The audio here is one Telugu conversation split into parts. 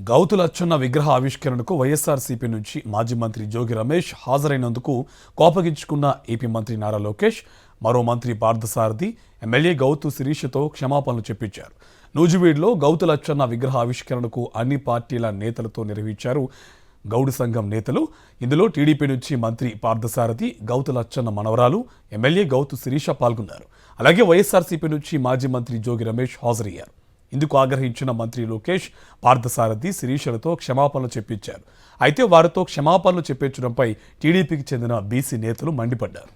గౌతు లచ్చన్న విగ్రహ ఆవిష్కరణకు వైఎస్ఆర్సీపీ నుంచి మాజీ మంత్రి జోగి రమేష్ హాజరైనందుకు కోపగించుకున్న ఏపీ మంత్రి నారా లోకేష్ మరో మంత్రి పార్థసారథి ఎమ్మెల్యే గౌతు శిరీషతో క్షమాపణలు చెప్పించారు. నూజివీడులో గౌతు లచ్చన్న విగ్రహ ఆవిష్కరణకు అన్ని పార్టీల నేతలతో నిర్వహించారు గౌడు సంఘం నేతలు. ఇందులో టీడీపీ నుంచి మంత్రి పార్థసారథి, గౌతు లచ్చన్న మనవరాలు ఎమ్మెల్యే గౌతు శిరీష పాల్గొన్నారు. అలాగే వైఎస్ఆర్సీపీ నుంచి మాజీ మంత్రి జోగి రమేష్ హాజరయ్యారు. ఇందుకు ఆగ్రహించిన మంత్రి లోకేష్ పార్థసారథి, శిరీషలతో క్షమాపణలు చెప్పించారు. అయితే వారితో క్షమాపణలు చెప్పించడంపై టీడీపీకి చెందిన బీసీ నేతలు మండిపడ్డారు.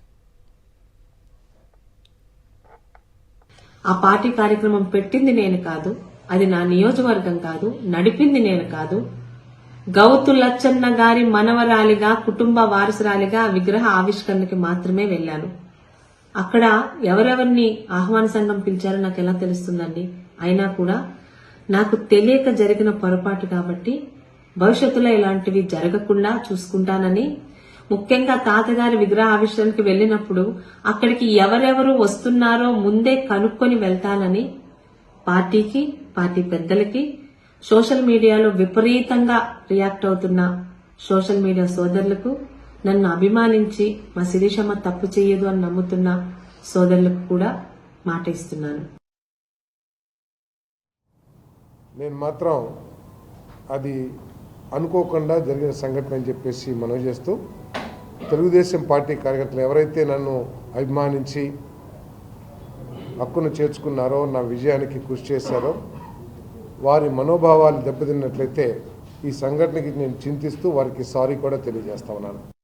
ఆ పార్టీ కార్యక్రమం పెట్టింది నేను కాదు, అది నా నియోజకవర్గం కాదు, నడిపింది నేను కాదు. గౌతు లచ్చన్న గారి మనవరాలిగా, కుటుంబ వారసురాలిగా విగ్రహ ఆవిష్కరణకి మాత్రమే వెళ్లాను. అక్కడ ఎవరెవరిని ఆహ్వాన సంఘం పిలిచారో నాకు ఎలా తెలుస్తుందండి? అయినా కూడా నాకు తెలియక జరిగిన పొరపాటు కాబట్టి భవిష్యత్తులో ఇలాంటివి జరగకుండా చూసుకుంటానని, ముఖ్యంగా తాతగారి విగ్రహ ఆవిష్కరణకి వెళ్ళినప్పుడు అక్కడికి ఎవరెవరు వస్తున్నారో ముందే కనుక్కొని వెళ్తానని పార్టీకి, పార్టీ పెద్దలకి, సోషల్ మీడియాలో విపరీతంగా రియాక్ట్ అవుతున్న సోషల్ మీడియా సోదరులకు, నన్ను అభిమానించి మా శిరీషమ్మ తప్పు చేయదు అని నమ్ముతున్న సోదరులకు కూడా మాట ఇస్తున్నాను. నేను మాత్రం అది అనుకోకుండా జరిగిన సంఘటన అని చెప్పేసి మనవి చేస్తూ, తెలుగుదేశం పార్టీ కార్యకర్తలు ఎవరైతే నన్ను అభిమానించి హక్కును చేర్చుకున్నారో, నా విజయానికి కృషి చేశారో, వారి మనోభావాలు దెబ్బతిన్నట్లయితే ఈ సంఘటనకి నేను చింతిస్తూ వారికి సారీ కూడా తెలియజేస్తా ఉన్నాను.